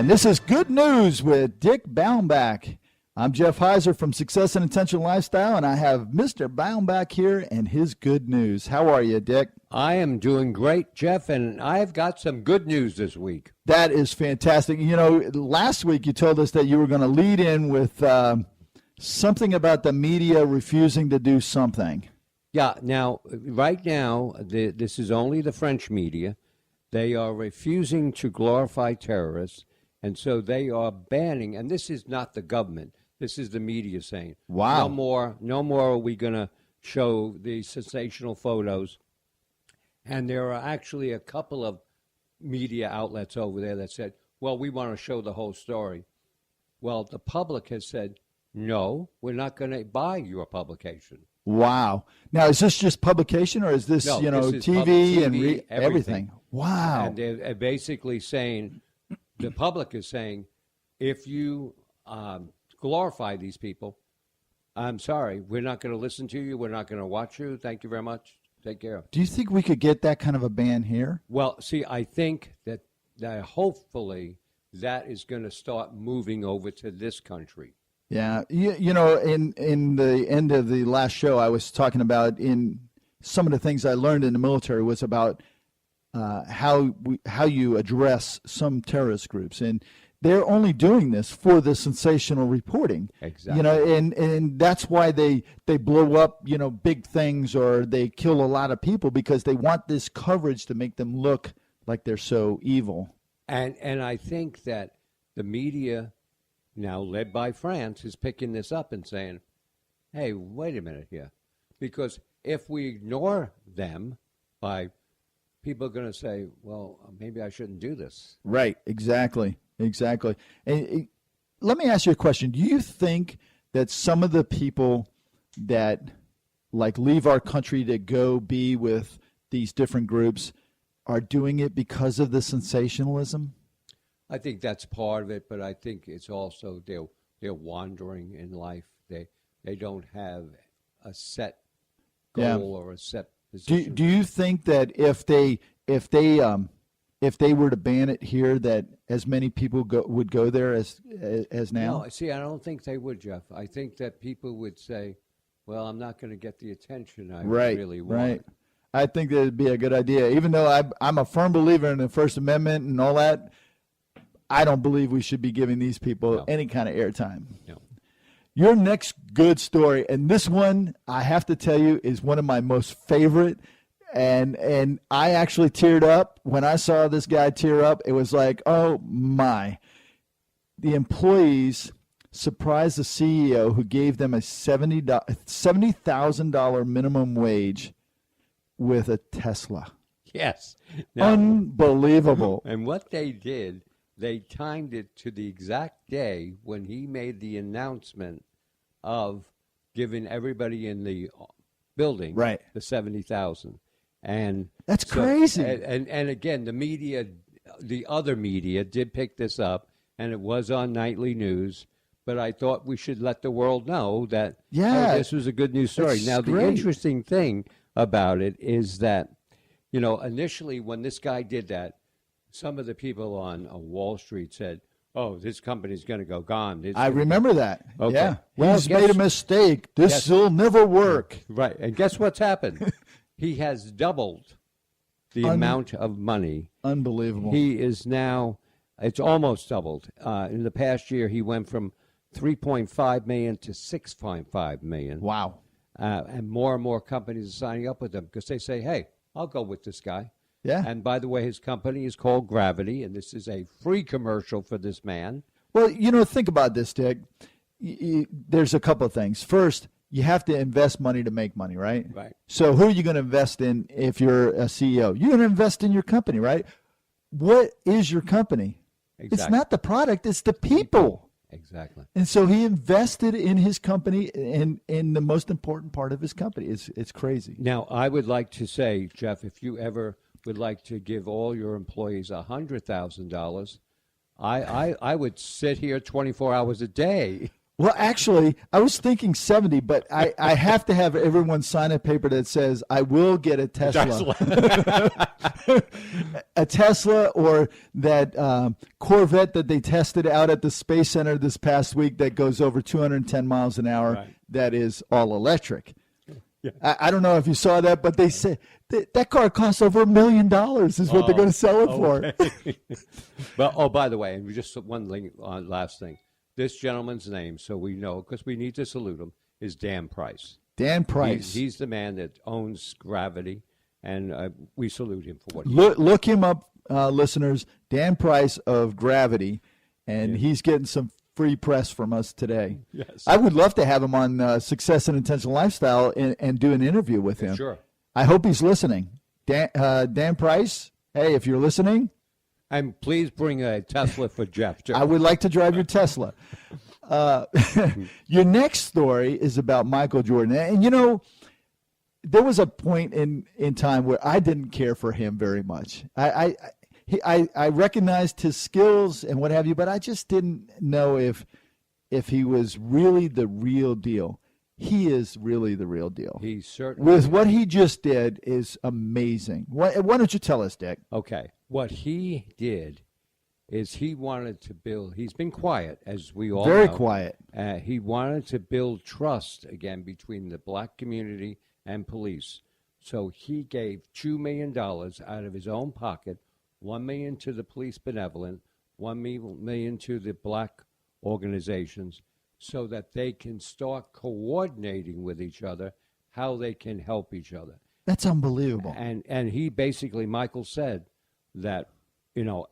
And this is Good News with Dick Baumbach. I'm Jeff Heiser from Success and Intentional Lifestyle, and I have Mr. Baumbach here and his good news. How are you, Dick? I am doing great, Jeff, and I've got some good news this week. That is fantastic. You know, last week you told us that you were going to lead in with something about the media refusing to do something. Yeah, now, right now, this is only the French media. They are refusing to glorify terrorists, and so they are banning, and this is not the government. This is the media saying, wow, no more are we going to show the sensational photos. And there are actually a couple of media outlets over there that said, well, we want to show the whole story. Well, the public has said, no, we're not going to buy your publication. Wow. Now, is this just publication, or is this, no, this is TV and everything? Wow. And they're basically saying, the public is saying, if you glorify these people, I'm sorry, we're not going to listen to you. We're not going to watch you. Thank you very much. Take care. Do you think we could get that kind of a ban here? Well, see, I think that hopefully that is going to start moving over to this country. Yeah. You know, in the end of the last show, I was talking about in some of the things I learned in the military was about how you address some terrorist groups. And they're only doing this for the sensational reporting. Exactly. You know, and that's why they blow up, you know, big things, or they kill a lot of people, because they want this coverage to make them look like they're so evil. And I think that the media, now led by France, is picking this up and saying, hey, wait a minute here. Because if we ignore them, people are going to say, well, maybe I shouldn't do this. Right, exactly. And let me ask you a question. Do you think that some of the people that like leave our country to go be with these different groups are doing it because of the sensationalism? I think that's part of it, but I think it's also they're wandering in life. They don't have a set goal or a set position. Do you think that if they were to ban it here, that as many people would go there as now? No, see, I don't think they would, Jeff. I think that people would say, well, I'm not going to get the attention I really want. Right. I think that would be a good idea. Even though I'm a firm believer in the First Amendment and all that, I don't believe we should be giving these people any kind of airtime. No. Your next good story, and this one, I have to tell you, is one of my most favorite. And I actually teared up when I saw this guy tear up. It was like, oh my. The employees surprised the CEO, who gave them a $70,000 minimum wage, with a Tesla. Yes. Now, unbelievable. And what they did, they timed it to the exact day when he made the announcement of giving everybody in the building the $70,000. And that's crazy. And again, the media, the other media did pick this up, and it was on nightly news. But I thought we should let the world know that this was a good news story. Now, the interesting thing about it is that, you know, initially when this guy did that, some of the people on Wall Street said, oh, this company's going to go gone. I remember that. Okay. Yeah. Well, he's made a mistake. This will never work. Right. And guess what's happened? He has doubled the amount of money. Unbelievable. He is now, it's almost doubled. In the past year, he went from $3.5 million to $6.5 million. Wow. And more companies are signing up with him because they say, hey, I'll go with this guy. Yeah. And by the way, his company is called Gravity, and this is a free commercial for this man. Well, you know, think about this, Dick. There's a couple of things. First, you have to invest money to make money, right? Right. So who are you going to invest in if you're a CEO? You're going to invest in your company, right? What is your company? Exactly. It's not the product, it's the people. Exactly. And so he invested in his company, in the most important part of his company. It's crazy. Now, I would like to say, Jeff, if you ever would like to give all your employees $100,000, I would sit here 24 hours a day. Well, actually, I was thinking 70, but I have to have everyone sign a paper that says, I will get a Tesla. A Tesla or that Corvette that they tested out at the Space Center this past week that goes over 210 miles an hour, right. That is all electric. Yeah. I don't know if you saw that, but they said that car costs over $1 million is what they're going to sell it for. But, by the way, and just one last thing. This gentleman's name, so we know, because we need to salute him, is Dan Price. Dan Price. He's the man that owns Gravity, and we salute him for what he look him up, listeners. Dan Price of Gravity, and he's getting some free press from us today. Yes. I would love to have him on Success and Intentional Lifestyle and do an interview with him. Sure. I hope he's listening. Dan Price, hey, if you're listening. And please bring a Tesla for Jeff, too. I would like to drive your Tesla. Your next story is about Michael Jordan. And, there was a point in time where I didn't care for him very much. I recognized his skills and what have you, but I just didn't know if he was really the real deal. He is really the real deal. He certainly with what he just did is amazing. Why don't you tell us, Dick? Okay. What he did is he wanted to build. He's been quiet, as we all very know. Quiet. He wanted to build trust again between the black community and police. So he gave $2 million out of his own pocket, $1 million to the police benevolent, $1 million to the black organizations, so that they can start coordinating with each other how they can help each other. That's unbelievable. And he basically, Michael said that,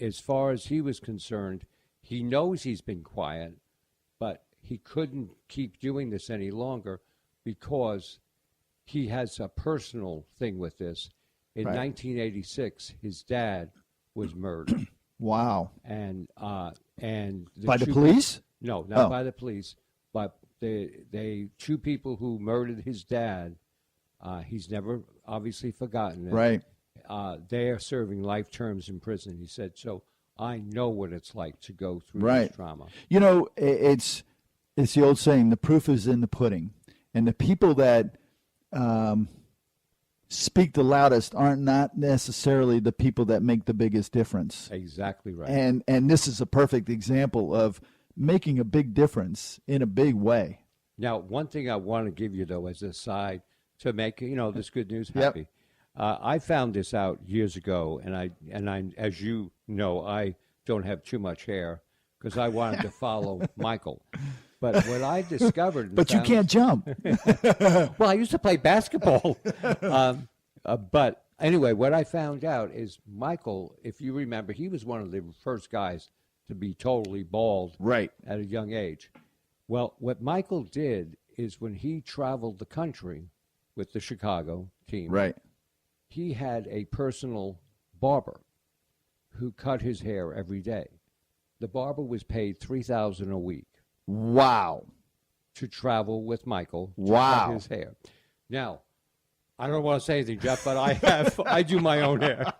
as far as he was concerned, he knows he's been quiet, but he couldn't keep doing this any longer because he has a personal thing with this. In 1986, his dad was murdered. Wow. And by the police? No, not by the police, but they two people who murdered his dad. He's never obviously forgotten it. Right. They are serving life terms in prison. He said, so I know what it's like to go through this trauma. It's the old saying, the proof is in the pudding. And the people that speak the loudest aren't not necessarily the people that make the biggest difference. Exactly right. And this is a perfect example of making a big difference in a big way. Now, one thing I want to give you, though, as a side to make this good news happy. Yep. I found this out years ago, and I, as you know, I don't have too much hair because I wanted to follow Michael. But what I discovered, but you can't jump. Well, I used to play basketball. But anyway, what I found out is Michael, if you remember, he was one of the first guys to be totally bald at a young age. Well, what Michael did is when he traveled the country with the Chicago team, he had a personal barber who cut his hair every day. The barber was paid $3,000 a week. Wow. To travel with Michael to cut his hair. Now, I don't want to say anything, Jeff, but I do my own hair.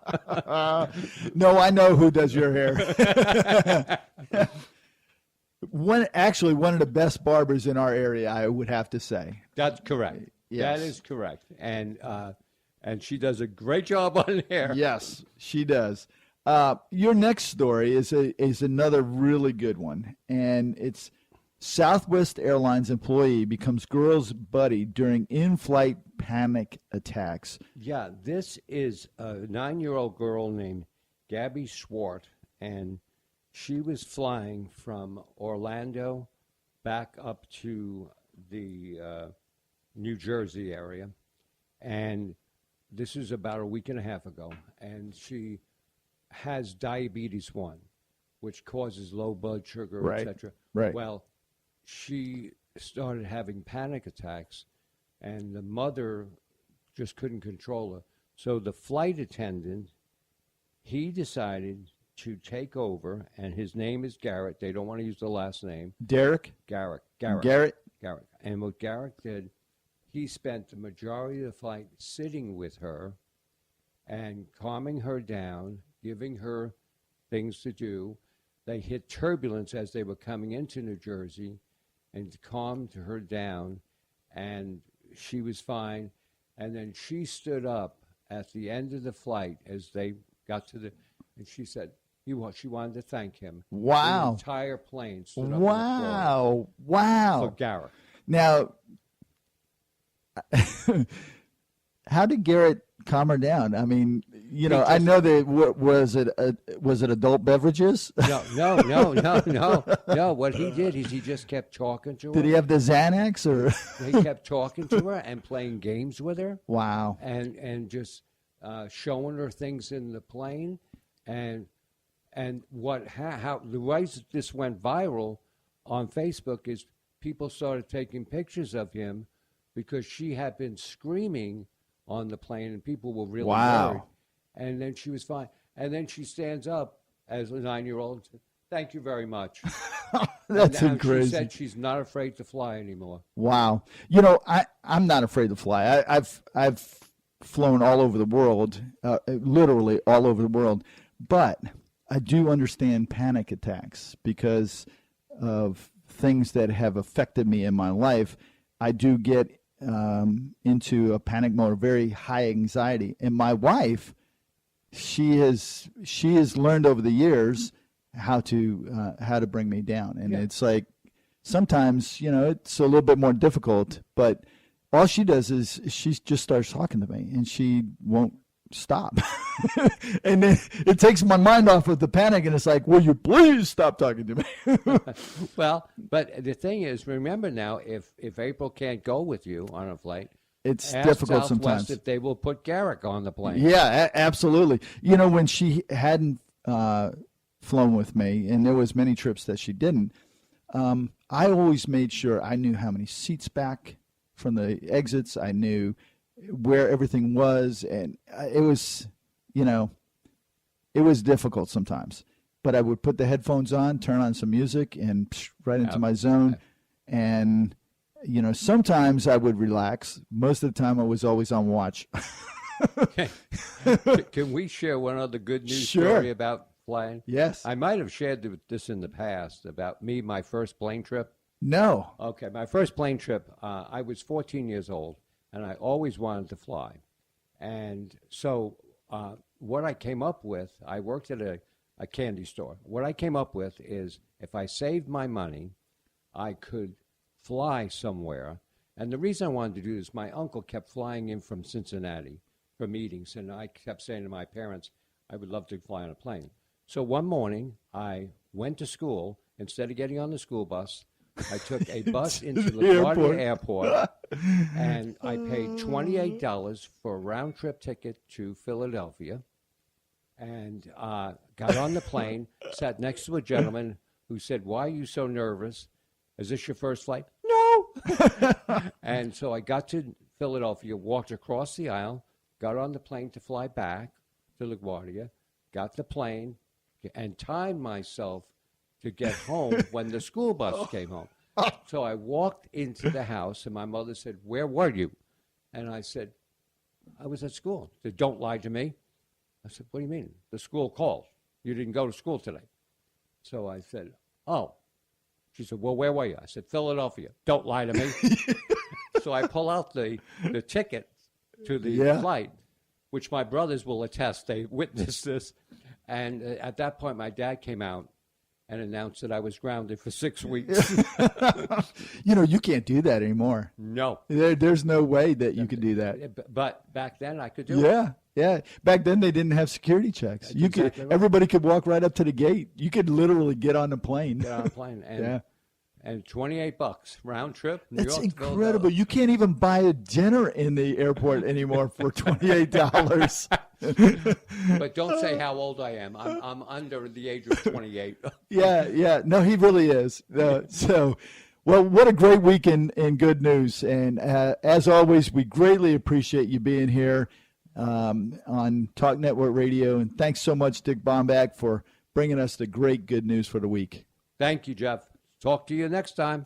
No, I know who does your hair. One of the best barbers in our area, I would have to say. That's correct. Yes. That is correct. And she does a great job on hair. Yes, she does. Your next story is another really good one, and it's Southwest Airlines employee becomes girl's buddy during in-flight panic attacks. Yeah, this is a 9-year-old girl named Gabby Swart, and she was flying from Orlando back up to the New Jersey area, and this is about a week and a half ago, and she has diabetes 1, which causes low blood sugar, etc. Right. Well, she started having panic attacks, and the mother just couldn't control her. So the flight attendant, he decided to take over, and his name is Garrett. They don't want to use the last name. Derek? Garrett. And what Garrett did, he spent the majority of the flight sitting with her and calming her down, giving her things to do. They hit turbulence as they were coming into New Jersey, and calmed her down, and she was fine. And then she stood up at the end of the flight as they got to the, and she said she wanted to thank him. Wow. The entire plane stood up. Wow. Wow. For Garrett. Now, how did Garrett calm her down? I mean, I know that was it adult beverages? No. What he did is he just kept talking to her. Did he have the Xanax or? He kept talking to her and playing games with her. Wow. And just showing her things in the plane, and how the way this went viral on Facebook is people started taking pictures of him because she had been screaming on the plane, and people were really worried. And then she was fine. And then she stands up as a 9-year-old and said, "Thank you very much." That's crazy. She said she's not afraid to fly anymore. Wow. I'm not afraid to fly. I've flown all over the world, literally all over the world. But I do understand panic attacks because of things that have affected me in my life. I do get into a panic mode, very high anxiety. And my wife, she has learned over the years how to bring me down. And it's like sometimes, it's a little bit more difficult, but all she does is she just starts talking to me and she won't stop. And then it takes my mind off of the panic, and it's like, will you please stop talking to me? Well, but the thing is, remember now, if April can't go with you on a flight, it's ask difficult Southwest sometimes. if they will put Garrick on the plane. Yeah, absolutely. When she hadn't flown with me, and there was many trips that she didn't, I always made sure I knew how many seats back from the exits. I knew where everything was, and it was, it was difficult sometimes. But I would put the headphones on, turn on some music, and right into my zone. And, sometimes I would relax. Most of the time I was always on watch. Can we share one other good news Sure. story about flying? Yes. I might have shared this in the past about my first plane trip. No. Okay, my first plane trip, I was 14 years old, and I always wanted to fly. And so what I came up with, I worked at a candy store. What I came up with is if I saved my money, I could fly somewhere. And the reason I wanted to do this, my uncle kept flying in from Cincinnati for meetings, and I kept saying to my parents, I would love to fly on a plane. So one morning, I went to school. Instead of getting on the school bus, I took a bus into LaGuardia Airport, and I paid $28 for a round-trip ticket to Philadelphia, and got on the plane, sat next to a gentleman who said, "Why are you so nervous? Is this your first flight?" "No." And so I got to Philadelphia, walked across the aisle, got on the plane to fly back to LaGuardia, got the plane, and timed myself to get home when the school bus came home. So I walked into the house, and my mother said, "Where were you?" And I said, "I was at school." She said, "Don't lie to me." I said, "What do you mean? The school called. You didn't go to school today." So I said, "Oh." She said, "Well, where were you?" I said, "Philadelphia." "Don't lie to me." So I pull out the ticket to the flight, which my brothers will attest. They witnessed this. And at that point, my dad came out and announced that I was grounded for 6 weeks. You can't do that anymore. No. There's no way that you could do that. But back then, I could do it. Yeah. Back then, they didn't have security checks. Right. Everybody could walk right up to the gate. You could literally get on the plane. Get on a plane. And $28 round trip. That's incredible. You can't even buy a dinner in the airport anymore for $28. But don't say how old I am. I'm under the age of 28. Yeah. No, he really is. So, well, what a great week in good news. And as always, we greatly appreciate you being here on Talk Network Radio. And thanks so much, Dick Baumbach, for bringing us the great good news for the week. Thank you, Jeff. Talk to you next time.